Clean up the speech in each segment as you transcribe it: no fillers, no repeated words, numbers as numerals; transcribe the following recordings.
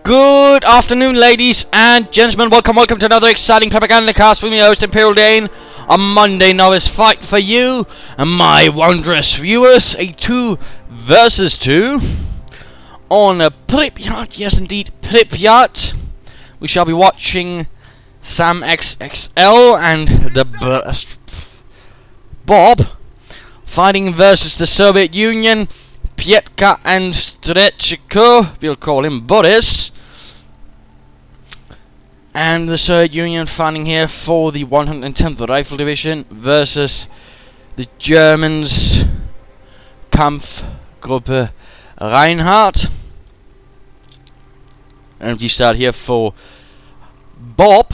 Good afternoon, ladies and gentlemen. Welcome to another exciting Propagandacast with me, host Imperial Dane. A Monday novice fight for you and my wondrous viewers. A 2 versus 2 on a Pripyat. Yes, indeed, Pripyat. We shall be watching Sam XXL and the Bob fighting versus the Soviet Union. Priptek and Strechko, we'll call him Boris. And the Soviet Union fighting here for the 110th Rifle Division versus the Germans Kampfgruppe Reinhardt. Empty start here for Bob.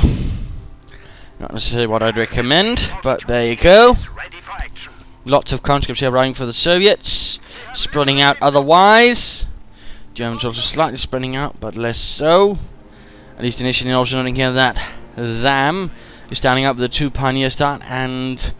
Not necessarily what I'd recommend, but there you go. Lots of conscripts here running for the Soviets. Spreading out otherwise. Germans also slightly spreading out, but less so. At least initially, also noting here that Zam is standing up with a 2 pioneer start and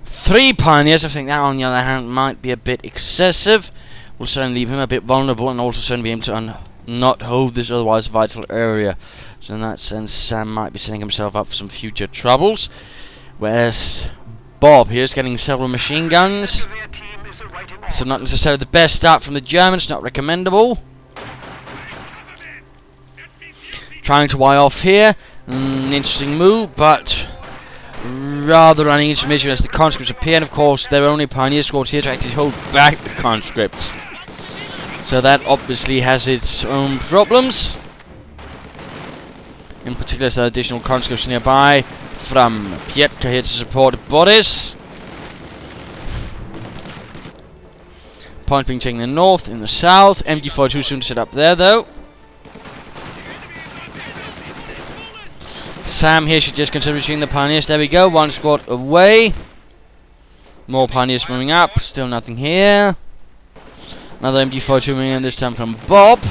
3 pioneers. I think that, on the other hand, might be a bit excessive. Will certainly leave him a bit vulnerable and also certainly be able to not hold this otherwise vital area. So in that sense, Sam might be setting himself up for some future troubles. Whereas Bob here is getting several machine guns. So not necessarily the best start from the Germans, not recommendable. Trying to Y off here. An interesting move, but rather running into mission as the conscripts appear. And of course, there are only pioneer squads here to actually hold back the conscripts. So that obviously has its own problems. In particular, there are additional conscripts nearby from Priptek here to support Boris. Points being taken in the north, in the south. MG42 soon to set up there, though. Sam here should just consider reaching the pioneers. There we go, 1 squad away. More pioneers moving up. Still nothing here. Another MG42 moving in, this time from Bob.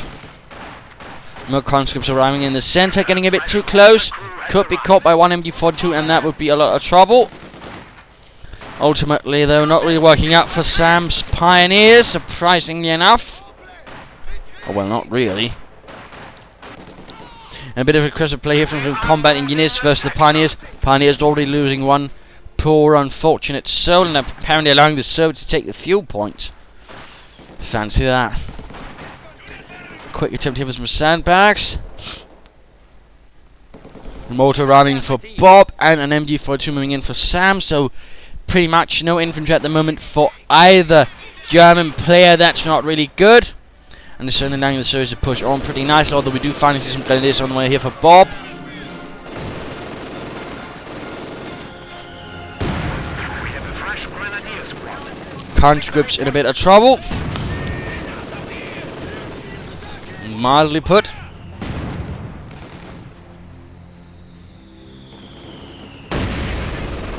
More conscripts arriving in the center, getting a bit too close. Could be caught by 1 MG42, and that would be a lot of trouble. Ultimately, though, not really working out for Sam's pioneers, surprisingly enough. Oh, well, not really. And a bit of aggressive play here from the combat engineers versus the pioneers. Pioneers already losing 1 poor, unfortunate soul, and apparently allowing the Soviets to take the fuel point. Fancy that. Quick attempt here with some sandbags. Motor running for Bob, and an MG42 moving in for Sam, so pretty much no infantry at the moment for either German player. That's not really good. And they're certainly allowing the Soviets to push on pretty nicely, although we do finally see some grenadiers on the way here for Bob. We have a fresh grenadier squad. Conscripts in a bit of trouble. Mildly put.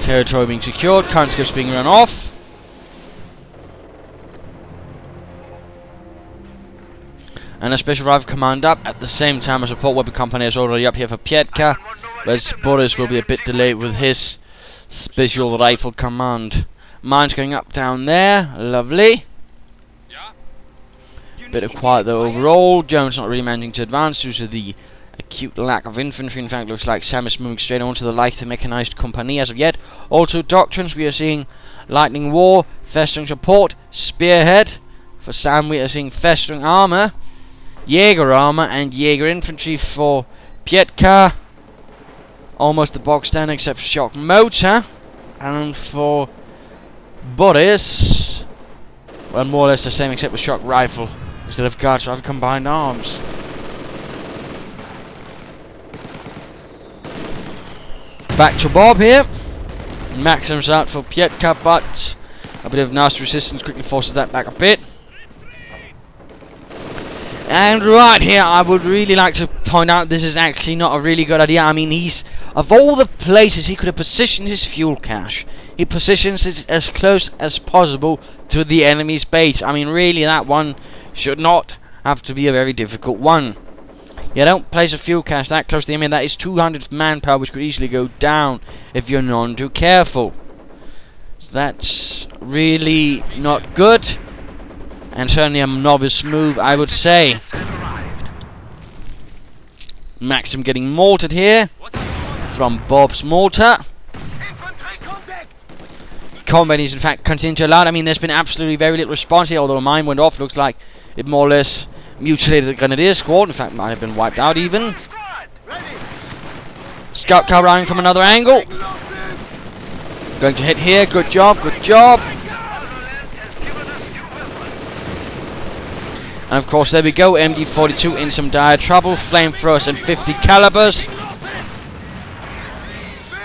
Territory being secured, conscripts being run off. And a special rifle command up at the same time. A support weapon company is already up here for Priptek, whereas Boris will be a bit delayed with his special rifle command. Mines going up down there, lovely. Bit of quiet though overall. Germans not really managing to advance due to the acute lack of infantry. In fact, looks like Sam is moving straight on to the light mechanized company as of yet. Also, Doctrines, we are seeing Lightning War, Festering Support, Spearhead. For Sam, we are seeing Festering Armor, Jaeger Armor, and Jaeger Infantry for Priptek. Almost the box stand except for Shock Motor. And for Boris, well, more or less the same except with Shock Rifle instead of Guards Rifle combined arms. Back to Bob here. Maximums out for Priptek, but a bit of nasty resistance quickly forces that back a bit. And right here, I would really like to point out this is actually not a really good idea. I mean, of all the places he could have positioned his fuel cache, he positions it as close as possible to the enemy's base. I mean, really, that one should not have to be a very difficult one. You don't place a fuel cache that close to the enemy. That is 200 manpower, which could easily go down if you're none too careful. So that's really not good. and certainly a novice move, I would say. Maxim getting mortared here from Bob's mortar. Combat is in fact continuing to allow. I mean, there's been absolutely very little response here, although a mine went off. Looks like it more or less mutilated the Grenadier squad. In fact, might have been wiped out even. Scout car running from another angle. Going to hit here. Good job, good job. And of course, there we go. MD42 in some dire trouble. Flamethrowers and 50 calibers.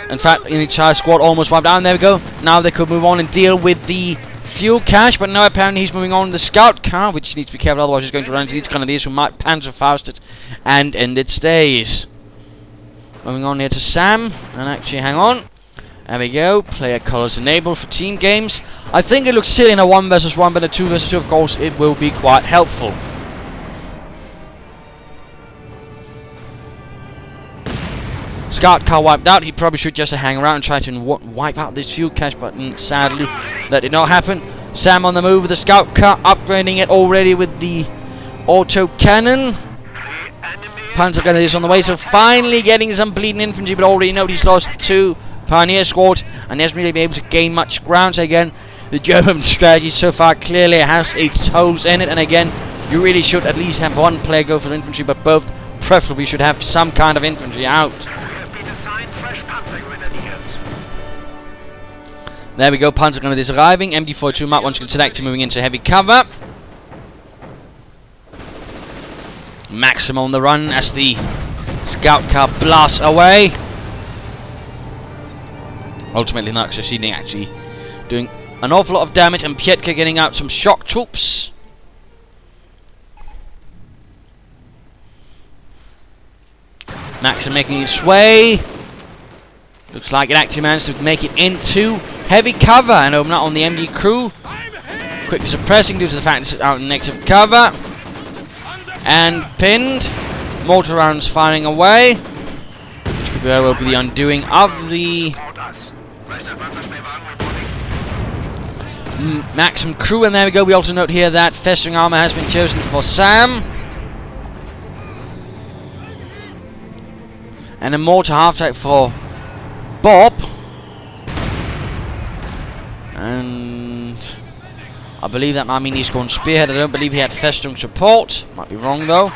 In fact, the entire squad almost wiped out. And there we go. Now they could move on and deal with the fuel cache. But now apparently he's moving on to the scout car, which needs to be careful. Otherwise, he's going to run into these Grenadiers who might Panzerfaust it and end its days. Moving on here to Sam. And actually, hang on. There we go. Player colors enabled for team games. I think it looks silly in a 1 versus 1, but a 2 versus 2, of course, it will be quite helpful. Scout car wiped out. He probably should just hang around and try to wipe out this fuel cache, but sadly, that did not happen. Sam on the move with the scout car, upgrading it already with the auto cannon. Panzer Grenadiers on the way, so finally getting some bleeding infantry, but already know he's lost 2 Pioneer squad and hasn't really been able to gain much ground. So again, the German strategy so far clearly has its holes in it, and again, you really should at least have 1 player go for infantry, but both preferably should have some kind of infantry out. There we go, Panzer Grenadiers arriving. MD42 Mark 1's select moving into heavy cover. Maxim on the run as the scout car blasts away. Ultimately not succeeding, actually doing an awful lot of damage, and Pripyat getting out some shock troops. Maxim making his way. Looks like it actually managed to make it into heavy cover and open up on the MG crew. Quickly suppressing due to the fact it's out in negative cover. And pinned. Mortar rounds firing away. Which could very well be the undoing of the Maxim crew. And there we go. We also note here that festering armor has been chosen for Sam. And a mortar half-track for Bob. And I believe that might mean he's gone spearhead. I don't believe he had festering support. Might be wrong though.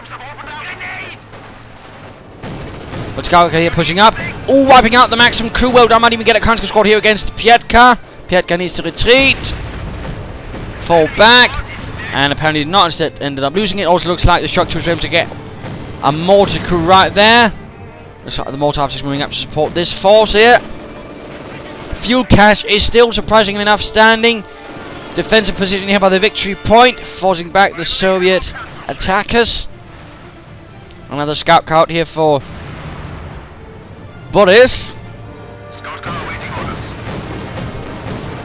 Let's go here, pushing up. Oh, wiping out the Maxim crew. Well done. Might even get a counter squad here against Pripyat. Pripyat needs to retreat. Fall back. And apparently did not, instead ended up losing it. Also looks like the shock troops were able to get a mortar crew right there. Looks like the mortar is moving up to support this force here. Fuel cache is still surprisingly enough standing. Defensive position here by the victory point, forcing back the Soviet attackers. Another scout car out here for Boris.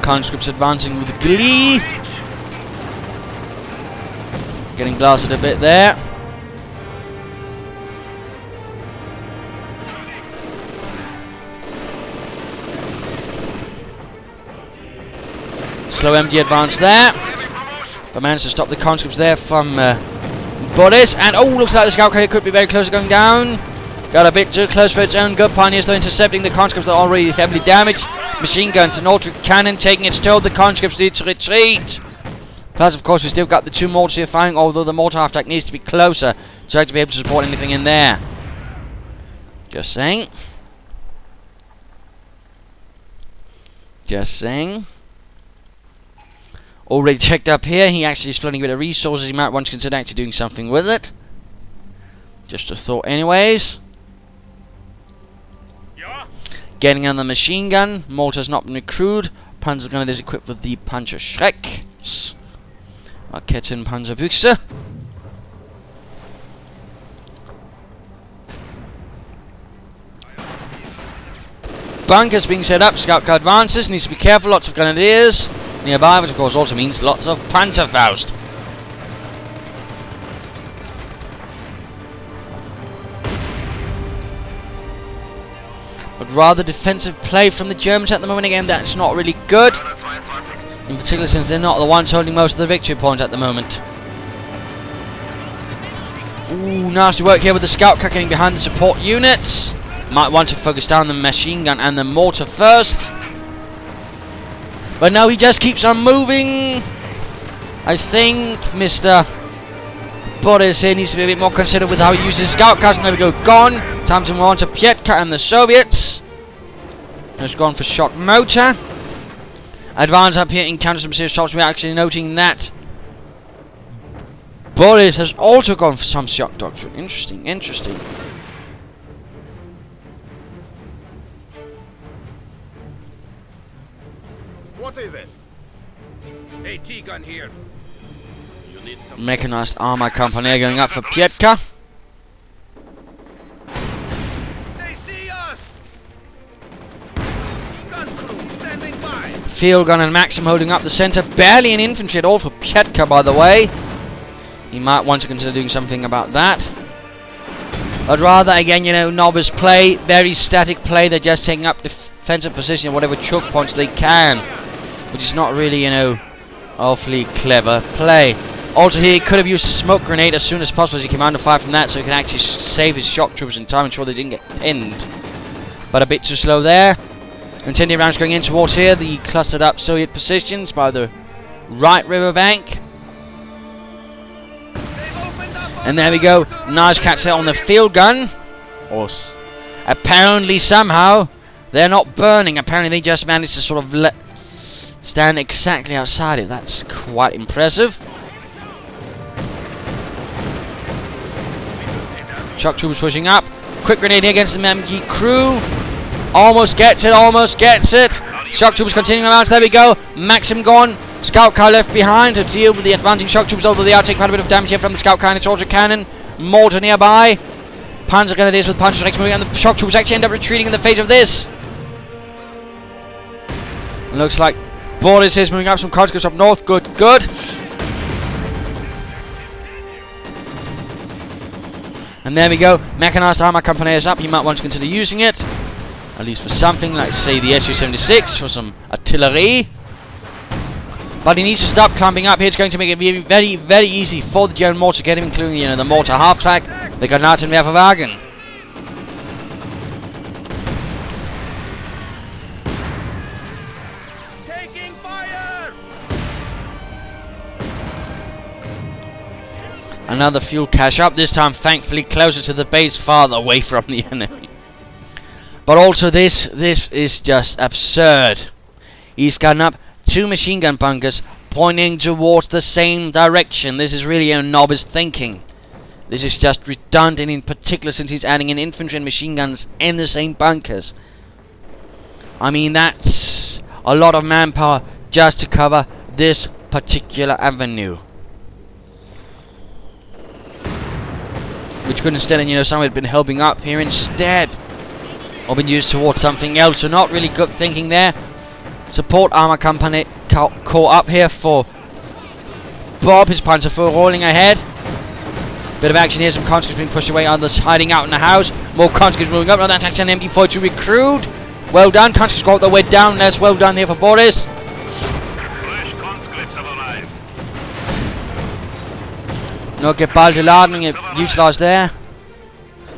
Conscripts advancing with glee. Getting blasted a bit there. Slow MD advance there, but managed to stop the conscripts there from Boris. And oh, looks like the scout carrier could be very close to going down. Got a bit too close for its own good. Pioneers though intercepting the conscripts that are already heavily damaged. Machine guns and auto cannon taking its toll. The conscripts need to retreat. Plus, of course, we still got the 2 mortars here firing, although the mortar half-track needs to be closer to actually be able to support anything in there. Just saying. Just saying. Already checked up here. He actually is flooding a bit of resources. He might want to consider actually doing something with it. Just a thought anyways. Yeah. Getting on the machine gun. Mortar's not been recruited. Panzer gun is equipped with the Panzer Schreck. Raketen Panzerbüchse. Bunkers being set up. Scout car advances. Needs to be careful. Lots of grenadiers nearby, which of course also means lots of Panzerfaust. But rather defensive play from the Germans at the moment. Again, that's not really good. In particular since they're not the ones holding most of the victory points at the moment. Ooh, nasty work here with the scout car getting behind the support units. Might want to focus down the machine gun and the mortar first. But no, he just keeps on moving. I think Mr. Boris here needs to be a bit more considerate with how he uses scout cars. And there we go, gone. Time to move on to Pripyat and the Soviets. Just gone for shock motor. Advance up here, encounter some serious troubles. We're actually noting that Boris has also gone for some shock doctrine. Interesting, interesting. What is it? AT gun here. You need some Mechanized armor company going up for Pripyat. They see us. Gun crew standing by. Field gun and Maxim holding up the center. Barely an infantry at all for Pripyat, by the way. He might want to consider doing something about that. But rather, again, you know, novice play. Very static play. They're just taking up defensive position at whatever choke points they can. Which is not really, you know, awfully clever play. Also here, he could have used a smoke grenade as soon as possible as he came under fire from that, so he can actually save his shock troops in time and ensure they didn't get pinned. But a bit too slow there. Incendiary rounds going in towards here, the clustered up Soviet positions by the right riverbank. And there we go, nice catch there on the field gun. Or apparently somehow they're not burning, apparently they just managed to sort of stand exactly outside it. That's quite impressive. Shock troops pushing up. Quick grenade here against the MG crew. Almost gets it, almost gets it. Shock troops continuing around. There we go. Maxim gone. Scout car left behind to deal with the advancing shock troops, although they are taking quite a bit of damage here from the scout car and its auto cannon. Mortar nearby. Panzer grenadiers with punch strikes moving, and the shock troops actually end up retreating in the face of this. Looks like Boris is moving up some conscripts up north. Good, good. And there we go. Mechanized armor company is up. He might want to consider using it. At least for something like, say, the Su-76 for some artillery. But he needs to stop climbing up here. It's going to make it very, very, very easy for the German mortar to get him, including, you know, the mortar half-track, the Granatenwerferwagen. Taking fire. Another fuel cache up, this time thankfully closer to the base, farther away from the enemy. But also this is just absurd. He's gotten up 2 machine gun bunkers pointing towards the same direction. This is really a novice thinking. This is just redundant, in particular since he's adding in infantry and machine guns in the same bunkers. I mean, that's a lot of manpower just to cover this particular avenue. Which could instead, you know, someone had been helping up here instead, or been used towards something else. So not really good thinking there. Support armor company caught up here for Bob. His Panzer IV rolling ahead. Bit of action here. Some conscripts being pushed away. Others hiding out in the house. More conscripts moving up. Now that's actually an MD-42 recruit. Well done. Conscripts got their way down. That's well done here for Boris. Fresh conscripts have arrived. No geballte Ladung utilised there.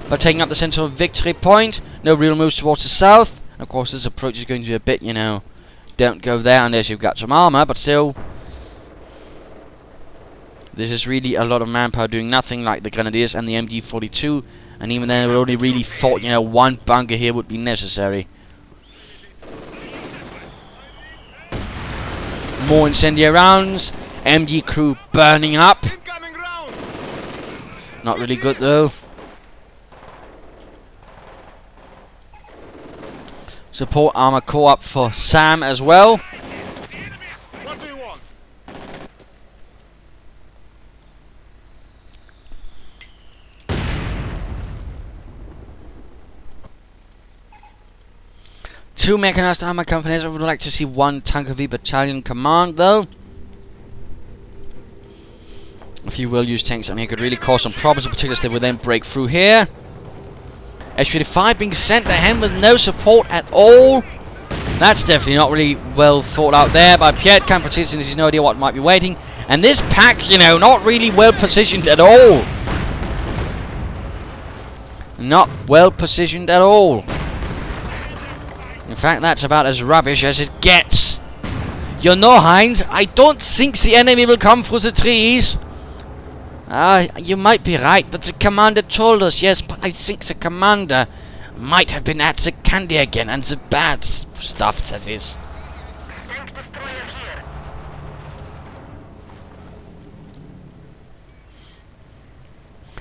But taking up the central victory point. No real moves towards the south. And of course, this approach is going to be a bit, you know, don't go there unless you've got some armor, but still, this is really a lot of manpower doing nothing, like the Grenadiers and the MG-42, and even then, we only really thought, you know, 1 bunker here would be necessary. More incendiary rounds, MG crew burning up. Not really good though. Support armor core up for Sam as well. What do you want? Two mechanized armor companies. I would like to see 1 Tanker V battalion command though. If you will use tanks on here, could really cause some problems, in particular if they would then break through here. S-35 being sent to him with no support at all. That's definitely not really well thought out there by Pripyat. Can't position, he has no idea what might be waiting. And this pack, you know, not really well positioned at all. Not well positioned at all. In fact, that's about as rubbish as it gets. You know, Heinz, I don't think the enemy will come through the trees. You might be right, but the commander told us, yes, but I think the commander might have been at the candy again, and the bad stuff, that is. Tank destroyer here.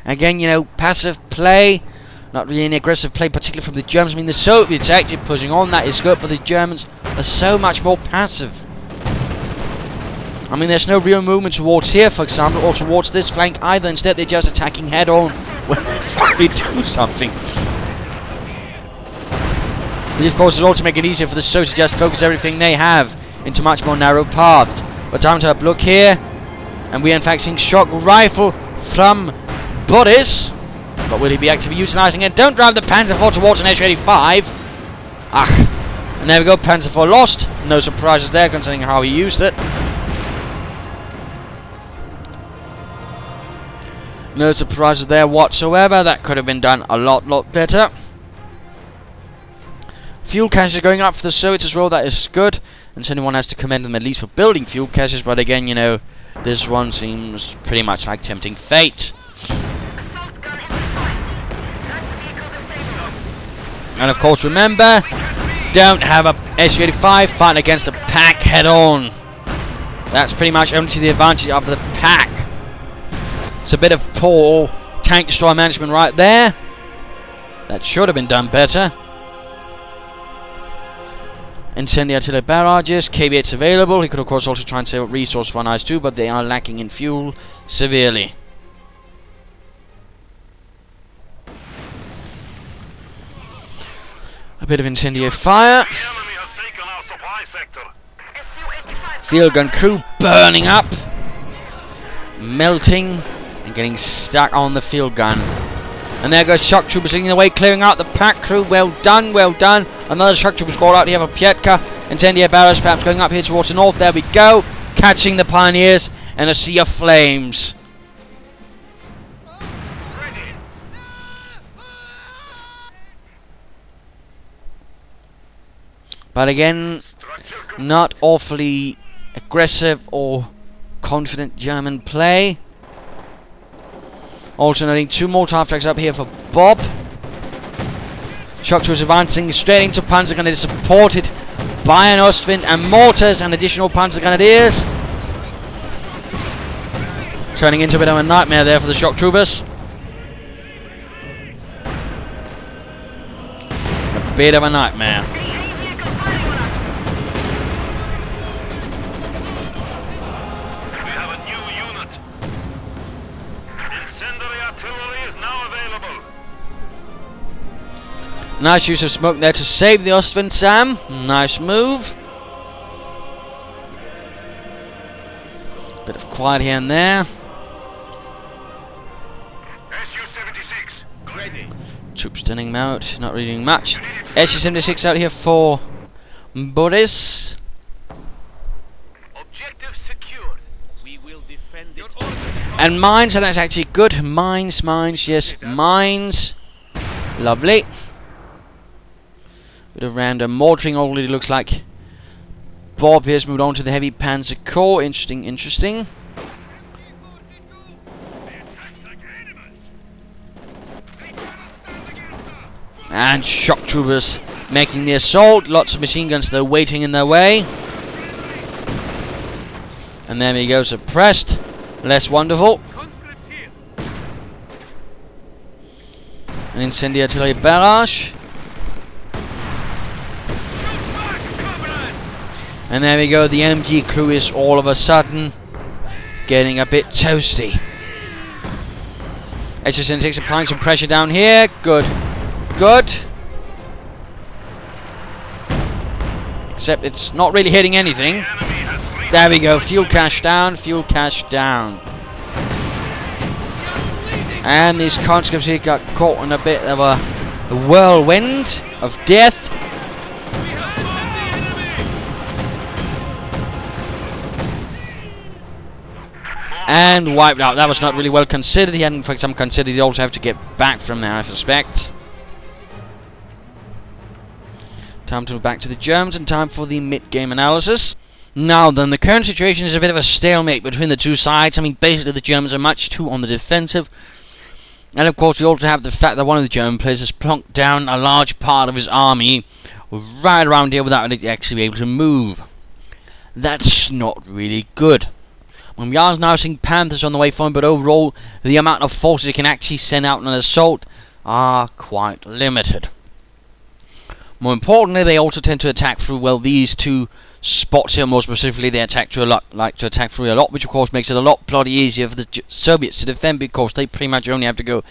Again, you know, passive play, not really any aggressive play, particularly from the Germans. I mean, the Soviets actually pushing on, that is good, but the Germans are so much more passive. I mean, there's no real movement towards here, for example, or towards this flank either. Instead, they're just attacking head-on when they finally do something. This, of course, is also make it easier for the Soviets to just focus everything they have into much more narrow paths. But time to have a look here, and we are in fact seeing shock rifle from Boris. But will he be actively utilising it? Don't drive the Panzer IV towards an H-85. And there we go, Panzer IV lost. No surprises there, considering how he used it. No surprises there whatsoever. That could have been done a lot better. Fuel caches going up for the Soviets as well. That is good. And so anyone has to commend them at least for building fuel caches. But again, you know, this one seems pretty much like tempting fate. And of course, remember, don't have a Su-85 fighting against a pack head-on. That's pretty much only to the advantage of the pack. It's a bit of poor tank destroyer management right there. That should have been done better. Incendiary artillery barrages, KV-8's available. He could of course also try and save up resources for Ice 2, but they are lacking in fuel severely. A bit of incendiary fire. Field gun crew burning up, melting, and getting stuck on the field gun. And there goes shock troopers leading the way, clearing out the pack crew. Well done, well done. Another shock trooper squad out here for Pripyat. Incendiary barrage perhaps going up here towards the north. There we go, catching the pioneers in a sea of flames. But again, not awfully aggressive or confident German play. Alternating two more half tracks up here for Bob. Shock troopers advancing straight into Panzer Grenadiers, supported by an Ostwind and mortars and additional Panzer Grenadiers. Turning into a bit of a nightmare there for the shock troopers. A bit of a nightmare. Nice use of smoke there to save the Ostwind, Sam. Nice move. Bit of quiet here and there. Su-76 ready. Troops turning out, not really doing much. Su-76 out here for Boris. Objective secured. We will defend it. And mines, and that's actually good. Mines, yes, mines. Lovely. Bit of random mortaring already looks like. Bob here's moved on to the heavy panzer core. Interesting. And shock troopers making the assault. Lots of machine guns though waiting in their way. And there we go, suppressed. Less wonderful. An incendiary artillery barrage. And there we go, the MG crew is all of a sudden getting a bit toasty. Su-76 applying some pressure down here. Good. Except it's not really hitting anything. There we go, fuel cache down. And these conscripts here got caught in a bit of a whirlwind of death. And wiped out. That was not really well considered. He hadn't, for example, considered he'd also have to get back from there, I suspect. Time to move back to the Germans and time for the mid-game analysis. Now then, the current situation is a bit of a stalemate between the two sides. I mean, basically the Germans are much too on the defensive. And of course we also have the fact that one of the German players has plonked down a large part of his army right around here without it actually being able to move. That's not really good. We are now seeing Panthers on the way forward, but overall the amount of forces it can actually send out on an assault are quite limited. More importantly, they also tend to attack through, well, these two spots here. More specifically, they attack through like to attack through a lot, which of course makes it a lot bloody easier for the Soviets to defend, because they pretty much only have to go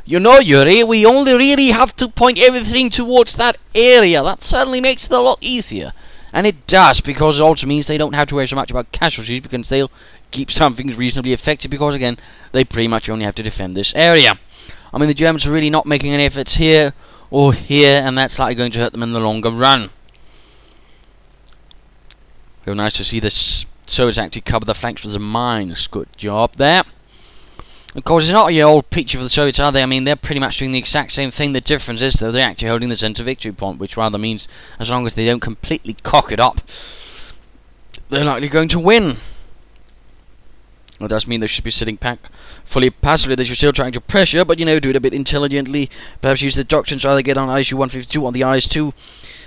you know, Yuri, we only really have to point everything towards that area. That certainly makes it a lot easier. And it does, because it also means they don't have to worry so much about casualties, because they'll keep some things reasonably effective, because again, they pretty much only have to defend this area. I mean, the Germans are really not making any efforts here or here, and that's likely going to hurt them in the longer run. Very nice to see this Soviets actually cover the flanks with the mines. Good job there. Of course, it's not your old picture for the Soviets, are they? I mean, they're pretty much doing the exact same thing. The difference is, though, they're actually holding the centre victory point, which rather means, as long as they don't completely cock it up, they're likely going to win. It does mean they should be sitting back fully passively. They should still trying to pressure, but, you know, do it a bit intelligently. Perhaps use the Doctrines, either get on ISU-152 on the IS-2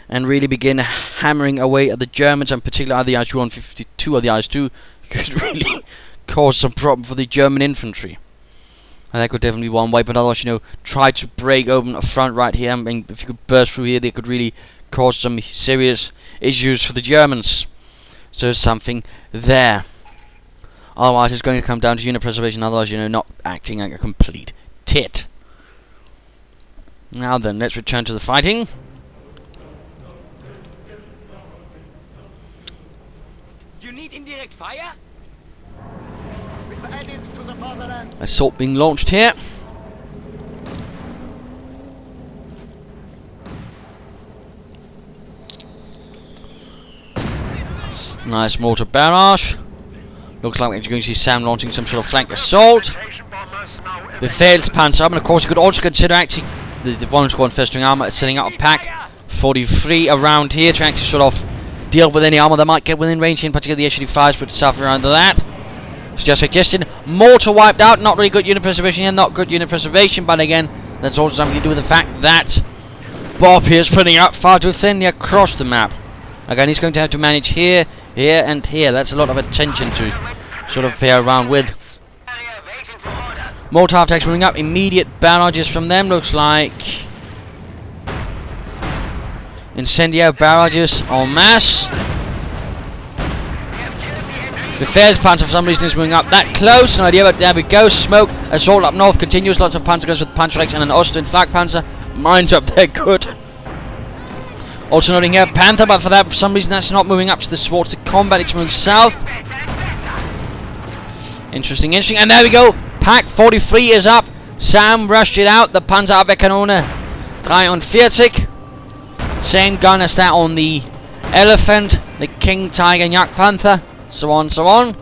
and really begin hammering away at the Germans, and particularly the ISU-152 or the IS-2 could really cause some problem for the German infantry. And that could definitely be one way, but otherwise, you know, try to break open a front right here. I mean, if you could burst through here, they could really cause some serious issues for the Germans. So there's something there. Otherwise, it's going to come down to unit preservation. Otherwise, you know, not acting like a complete tit. Now then, let's return to the fighting. You need indirect fire? Assault being launched here. Nice mortar barrage. Looks like we're going to see Sam launching some sort of flank assault. The Panzer, and of course you could also consider actually the one squad festering armor setting up a pack 43 around here to actually sort of deal with any armor that might get within range, in particular the S-85s, but something around that. It's just a suggestion. Mortar wiped out, not really good unit preservation here, not good unit preservation, but again, that's also something to do with the fact that Bob here is putting out far too thinly across the map. Again, he's going to have to manage here, here, and here. That's a lot of attention to sort of play around with. Mortar attacks moving up, immediate barrages from them, looks like. Incendiary barrages en masse. The Panzer for some reason is moving up that close, no idea, but there we go. Smoke, assault up north continues, lots of Panzer guns with Panzerrex and an Osten Flak Panzer. Mines up there, good. Also noting here, Panther, but for some reason that's not moving up towards the combat, it's moving south. Interesting, and there we go. Pack 43 is up. Sam rushed it out, the Panzer Abwehrkanone 43. Same gun as that on the Elephant, the King Tiger Jagdpanther. So on, so on.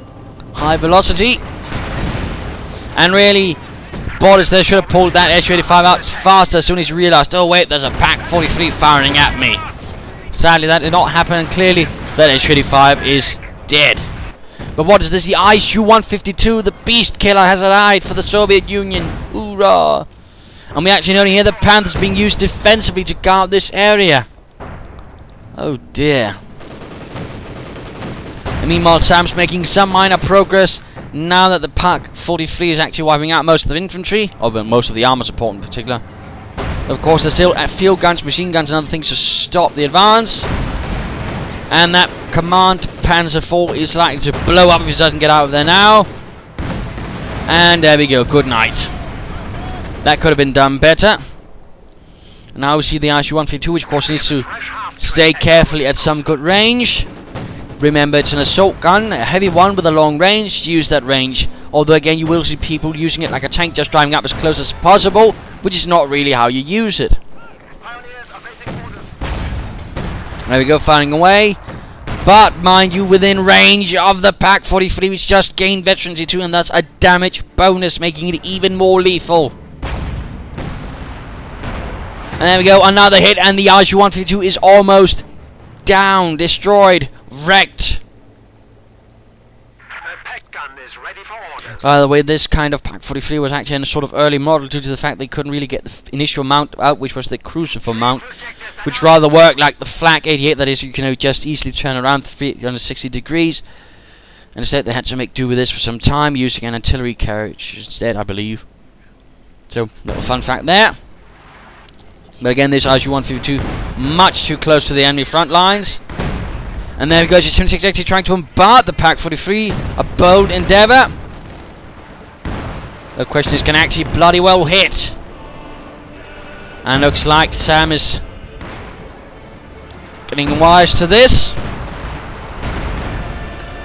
High velocity. And really, Boris there should have pulled that S-85 out faster as soon as he realised, oh wait, there's a Pack 43 firing at me. Sadly, that did not happen, and clearly that S-85 is dead. But what is this? The ISU-152, the Beast Killer, has arrived for the Soviet Union. Hoorah! And we actually know here the Panthers being used defensively to guard this area. Oh dear. And meanwhile, Sam's making some minor progress now that the Pack 43 is actually wiping out most of the infantry, or most of the armor support in particular. Of course, there's still field guns, machine guns, and other things to stop the advance. And that command Panzer IV is likely to blow up if he doesn't get out of there now. And there we go. Good night. That could have been done better. Now we see the ISU-152, which of course needs to stay carefully at some good range. Remember, it's an assault gun, a heavy one with a long range. Use that range. Although again, you will see people using it like a tank, just driving up as close as possible, which is not really how you use it. There we go, firing away. But mind you, within range of the Pack 43, which just gained veterancy 2, and thus a damage bonus, making it even more lethal. And there we go, another hit, and the RG-152 is almost down, destroyed, wrecked. By the way, this kind of Pak 43 was actually in a sort of early model due to the fact they couldn't really get the initial mount out, which was the crucifer mount, which rather worked like the Flak 88, that is, you can just easily turn around 360 degrees. And instead they had to make do with this for some time, using an artillery carriage instead, I believe. So, little fun fact there. But again, this RG-152 much too close to the enemy front lines. And there we go, G-76 actually trying to bombard the Pak 43. A bold endeavour. The question is, can actually bloody well hit? And looks like Sam is getting wise to this.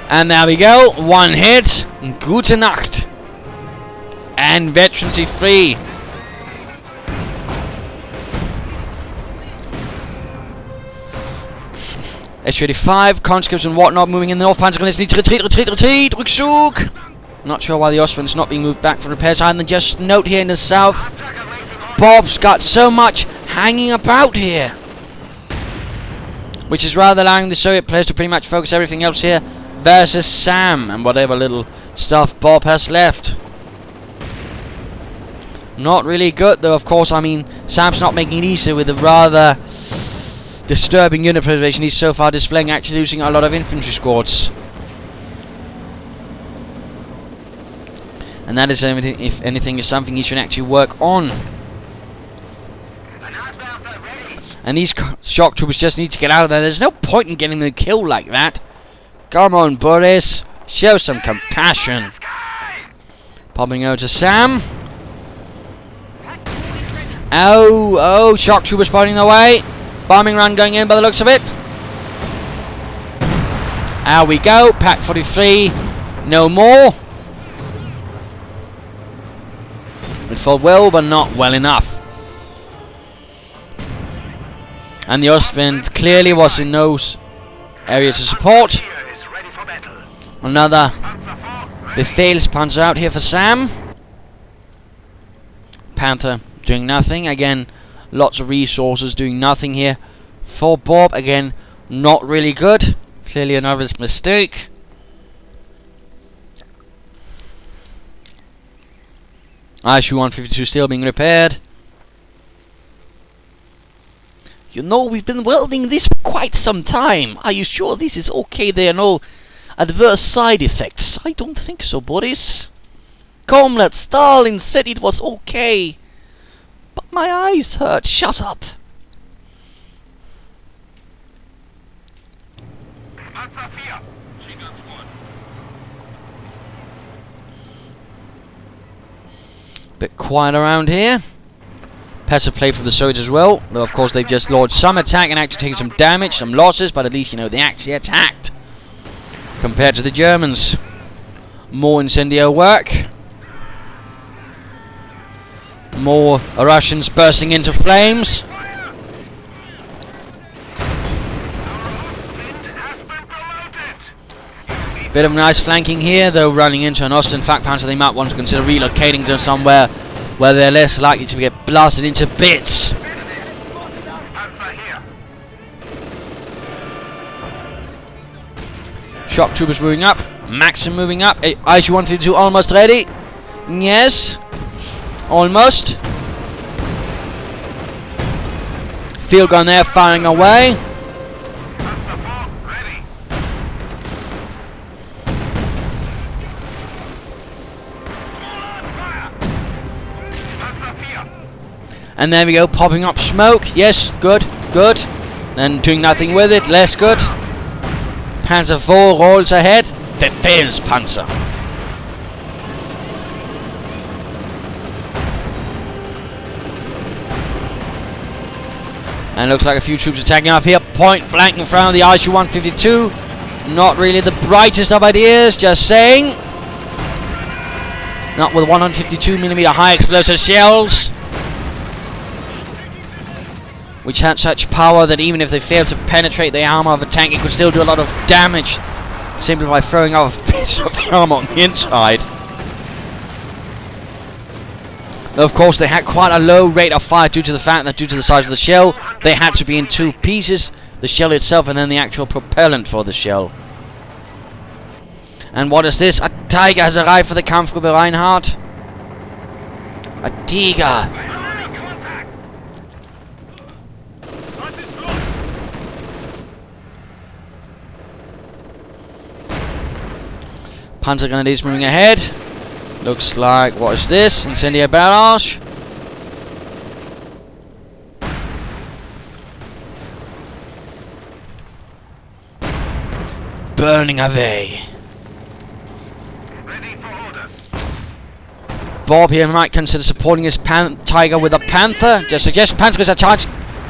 And there we go, one hit. Gute Nacht. And veterancy free. S-35, conscripts and whatnot moving in the North Panzer. Need to retreat, Rückzug. Not sure why the Ostwind's not being moved back for repairs. And then just note here in the south, Bob's got so much hanging about here, which is rather allowing the Soviet players to pretty much focus everything else here versus Sam and whatever little stuff Bob has left. Not really good though, of course. I mean, Sam's not making it easier with a rather disturbing unit preservation he's so far displaying, actually losing a lot of infantry squads. And that is, if anything, is something he should actually work on. And these shock troopers just need to get out of there. There's no point in getting them killed like that. Come on, Boris. Show some compassion. Popping over to Sam. Oh, shock troopers fighting their way. Bombing run going in by the looks of it. There we go. Pak 43. No more. It fought well, but not well enough. And the Ostwind clearly was in no area to support. Another Befehlspanzer out here for Sam. Panther doing nothing. Again, lots of resources doing nothing here for Bob. Again, not really good. Clearly another mistake. RG-152 still being repaired. You know, we've been welding this for quite some time. Are you sure this is okay? There are no adverse side effects. I don't think so, Boris. Comrade Stalin said it was okay. But my eyes hurt. Shut up. Bit quiet around here. Passive play for the Soviets as well. Though of course they've just launched some attack and actually taken some damage, some losses, but at least, you know, they actually attacked. Compared to the Germans. More incendiary work. More Russians bursting into flames. Bit of nice flanking here, though running into an Ostwind Flak Panzer, they might want to consider relocating to somewhere where they're less likely to get blasted into bits. Shock troopers moving up, Maxim moving up, IG-152 almost ready. Yes, almost. Field gun there firing away. And there we go, popping up smoke. Yes, good, good. Then doing nothing with it, less good. Panzer IV rolls ahead. Befehlspanzer. And looks like a few troops attacking up here. Point blank in front of the RG-152. Not really the brightest of ideas, just saying. Not with 152mm high explosive shells, which had such power that even if they failed to penetrate the armor of a tank, it could still do a lot of damage simply by throwing off bits of the armor on the inside. Of course, they had quite a low rate of fire due to the fact that due to the size of the shell, they had to be in two pieces. The shell itself and then the actual propellant for the shell. And what is this? A tiger has arrived for the Kampfgruppe Reinhardt. A tiger. Panzer Grenadiers moving ahead. Looks like, what is this? Incendiary barrage. Burning away. Ready for orders. Bob here might consider supporting his tiger with a Panther. Just suggest Panther goes a charge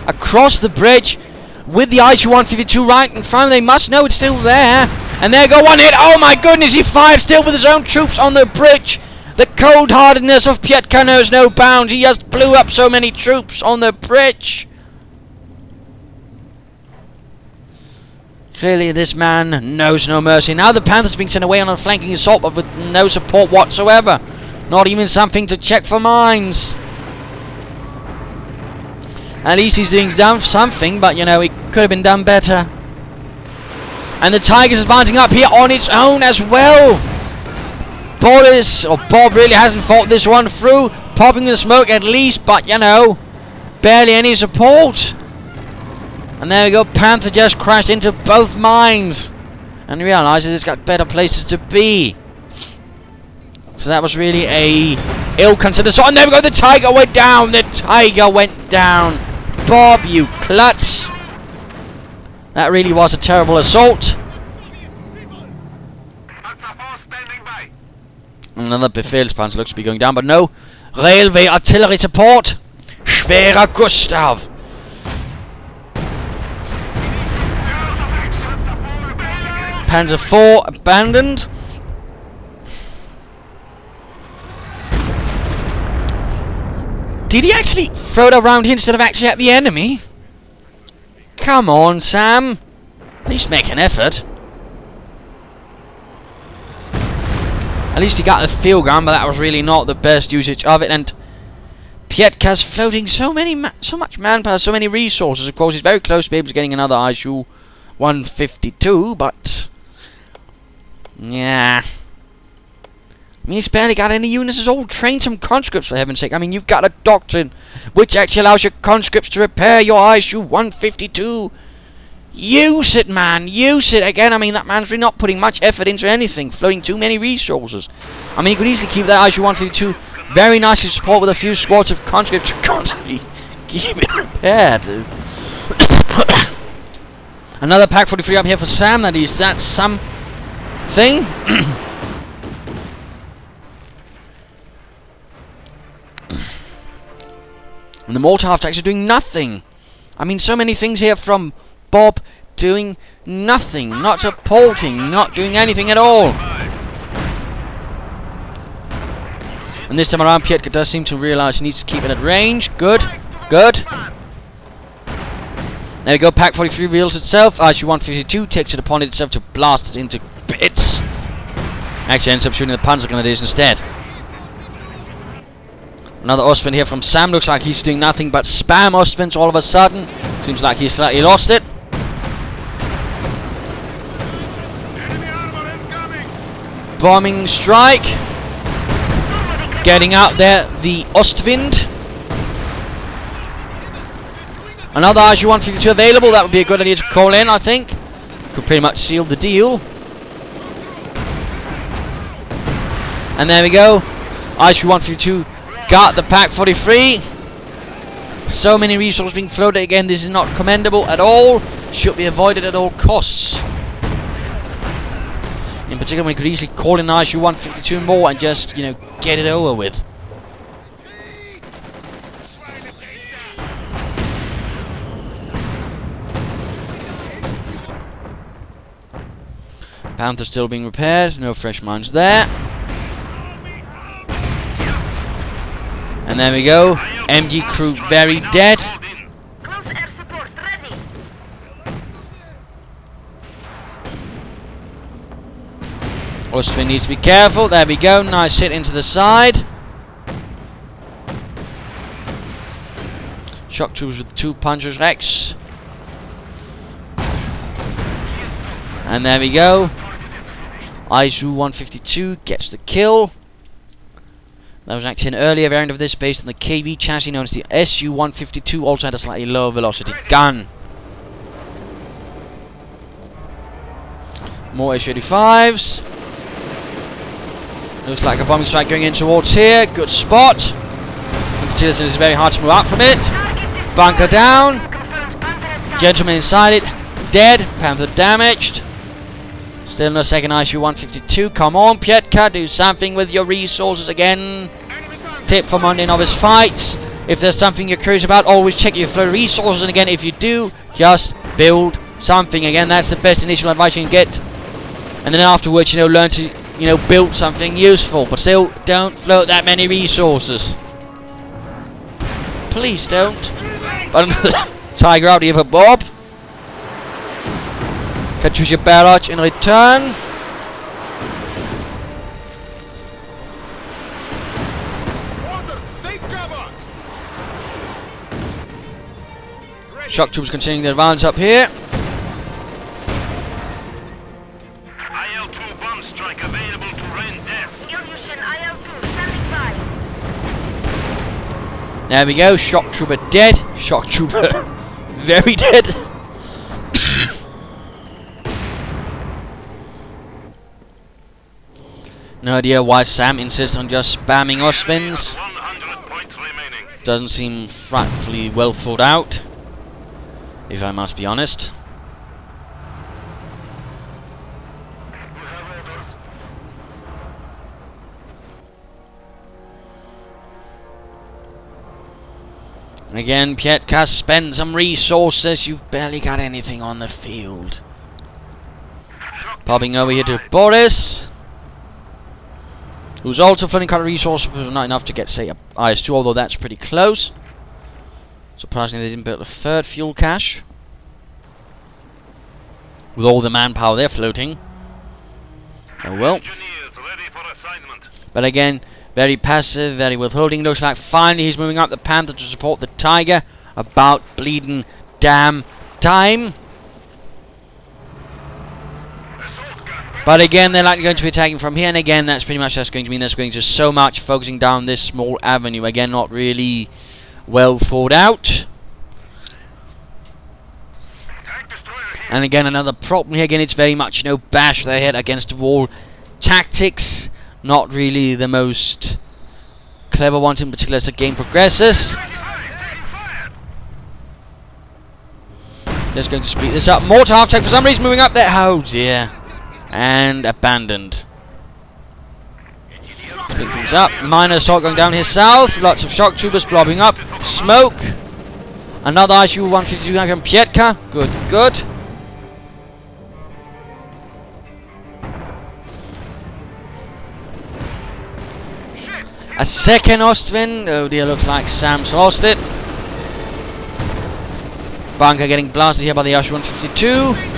across the bridge with the ISU-152 right in front. They must know it's still there. And there go one hit. Oh my goodness, he fired still with his own troops on the bridge. The cold-heartedness of Pripyat knows no bounds. He just blew up so many troops on the bridge. Clearly this man knows no mercy. Now the Panther's being sent away on a flanking assault, but with no support whatsoever. Not even something to check for mines. At least he's doing something, but you know, it could have been done better. And the Tiger's advancing up here on its own as well. Boris, or Bob, really hasn't fought this one through. Popping the smoke at least, but you know, barely any support. And there we go, Panther just crashed into both mines. And realises it's got better places to be. So that was really a ill-considered assault. And there we go, the Tiger went down. The Tiger went down. Bob, you klutz. That really was a terrible assault. Another Befehlspanzer looks to be going down, but no. Railway artillery support. Schwerer Gustav. Panzer IV abandoned. Did he actually throw it around here instead of actually at the enemy? Come on, Sam. At least make an effort. At least he got the field gun, but that was really not the best usage of it. And Pietka's floating so much manpower, so many resources. Of course, he's very close to be able to getting another ISU-152, but yeah. I mean, he's barely got any units. He's all trained some conscripts, for heaven's sake. I mean, you've got a doctrine which actually allows your conscripts to repair your ISU-152. Use it, man. Use it. Again, I mean, that man's really not putting much effort into anything. Floating too many resources. I mean, he could easily keep that ISU-152 very nicely support with a few squads of conscripts to constantly keep it repaired. Another Pak 43 up here for Sam. That's something. And the Mortar's actually doing nothing. I mean, so many things here from Bob doing nothing, not supporting, not doing anything at all. And this time around, Pripyat does seem to realise he needs to keep it at range. Good, good. There we go, Pak 43 reveals itself. ISU-152 takes it upon itself to blast it into bits. Actually ends up shooting the Panzer Grenadiers instead. Another Ostwind here from Sam. Looks like he's doing nothing but spam Ostwinds all of a sudden. Seems like he's slightly lost it. Bombing strike. Getting out there, the Ostwind. Another ISU-152 available. That would be a good idea to call in, I think. Could pretty much seal the deal. And there we go. ISU-152 got the Pak 43. So many resources being floated again. This is not commendable at all. Should be avoided at all costs. In particular, we could easily call in ISU-152 more and just, you know, get it over with. Panther still being repaired. No fresh mines there. And there we go. MG crew very dead. Close air support ready. Ostwind needs to be careful. There we go. Nice hit into the side. Shock troops with 2 Panzers Rex. And there we go. ISU-152 gets the kill. That was actually an earlier variant of this based on the KB chassis known as the SU-152, also had a slightly lower velocity gun. More SU-85s. Looks like a bombing strike going in towards here. Good spot. This is very hard to move out from it. Bunker down. Gentleman inside it. Dead. Panther damaged. Still no second ISU-152. Come on, Priptek, do something with your resources again. Tip for Monday Novice Fights. If there's something you're curious about, always check your flow resources. And again, if you do, just build something. Again, that's the best initial advice you can get. And then afterwards, you know, learn to, you know, build something useful. But still, don't float that many resources. Please don't. Tiger out here for Bob. Catches your barrage in return. Shock troops continuing their advance up here. IL-2 bomb strike available to rain death. Illusion IL-2 standing by. There we go. Shock trooper dead. Shock trooper very dead. No idea why Sam insists on just spamming Auspins. 100 points remaining. Doesn't seem frightfully well thought out, if I must be honest. Again, Priptek, spend some resources. You've barely got anything on the field. Popping over here to Boris, who's also flooding current resources, but not enough to get, say, a IS-2, although that's pretty close. Surprisingly, they didn't build a third fuel cache. With all the manpower they're floating. Oh well. Engineers ready for assignment. But again, very passive, very withholding. Looks like finally he's moving up the Panther to support the Tiger. About bleeding damn time. But again, they're likely going to be attacking from here, and again, that's pretty much just going to mean there's going to so much focusing down this small avenue. Again, not really well thought out. And again, another problem here. Again, it's very much, you know, bash their head against the wall tactics. Not really the most clever ones, in particular as the game progresses. Just going to speed this up. Mortar half-tech for some reason moving up there. Oh dear. And abandoned. Speed things up. Minor assault going down here south. Lots of shock troopers blobbing up. Smoke. Another ISU-152 from Priptek. Good, good. A second Ostwind. Oh dear, looks like Sam's lost it. Bunker getting blasted here by the ISU-152.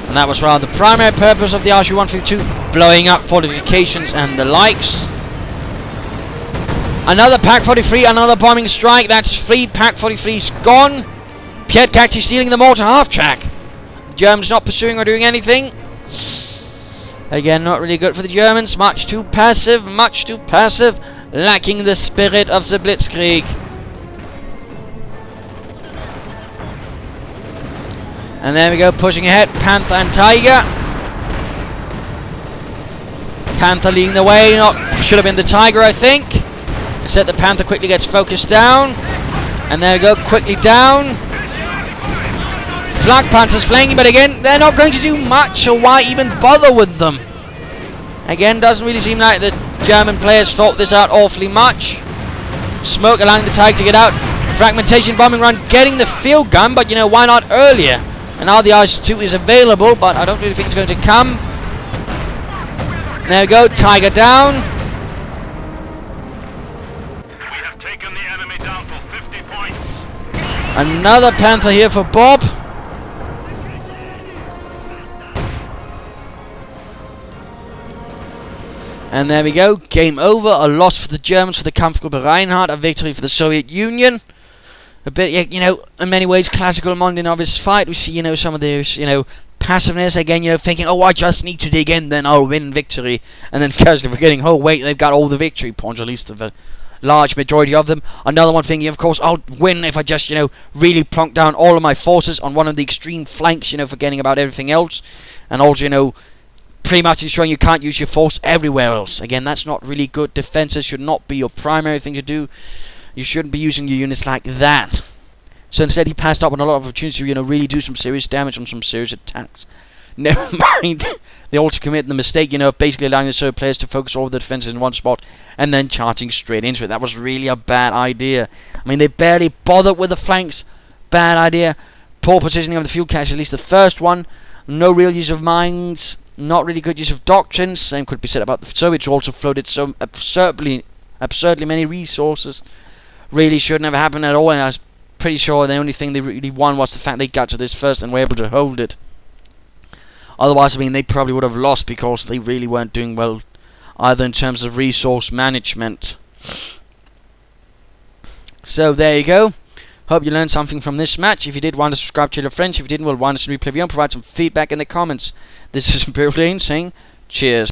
And that was rather the primary purpose of the ISU-152, blowing up fortifications and the likes. Another Pak 43, another bombing strike. That's 3 Pak 43s gone. Priptek actually stealing the mortar half-track. The Germans not pursuing or doing anything. Again, not really good for the Germans. Much too passive, lacking the spirit of the Blitzkrieg. And there we go, pushing ahead, Panther and Tiger. Panther leading the way, should have been the Tiger, I think. Instead, the Panther quickly gets focused down. And there we go, quickly down. Flak Panthers flanking, but again, they're not going to do much, so why even bother with them? Again, doesn't really seem like the German players thought this out awfully much. Smoke allowing the Tiger to get out. Fragmentation bombing run, getting the field gun, but you know, why not earlier? And now the IS-2 is available, but I don't really think it's going to come. There we go, Tiger down. We have taken the enemy down to 50 points. Another Panther here for Bob. And there we go. Game over. A loss for the Germans for the Kampfgruppe Reinhardt. A victory for the Soviet Union. A bit, you know, in many ways, classical Molyneux fight. We see, you know, some of this, you know, passiveness again, you know, thinking, oh, I just need to dig in, then I'll win victory. And then casually forgetting, oh, wait, they've got all the victory points, at least the large majority of them. Another one thinking, of course, I'll win if I just, you know, really plonk down all of my forces on one of the extreme flanks, you know, forgetting about everything else. And also, you know, pretty much ensuring you can't use your force everywhere else. Again, that's not really good. Defenses should not be your primary thing to do. You shouldn't be using your units like that. So instead he passed up on a lot of opportunities to, you know, really do some serious damage on some serious attacks. Never mind, they also committed the mistake, you know, of basically allowing the Soviet players to focus all the defenses in one spot and then charging straight into it. That was really a bad idea. I mean, they barely bothered with the flanks. Bad idea. Poor positioning of the fuel cache, at least the first one. No real use of mines. Not really good use of doctrines. Same could be said about the Soviets, who also floated so absurdly many resources. Really should never happen at all, and I was pretty sure the only thing they really won was the fact they got to this first and were able to hold it. Otherwise, I mean, they probably would have lost because they really weren't doing well either in terms of resource management. So there you go. Hope you learned something from this match. If you did, want to subscribe to your friends. If you didn't, well, want us to replay beyond, provide some feedback in the comments. This is Imperial Dane saying cheers.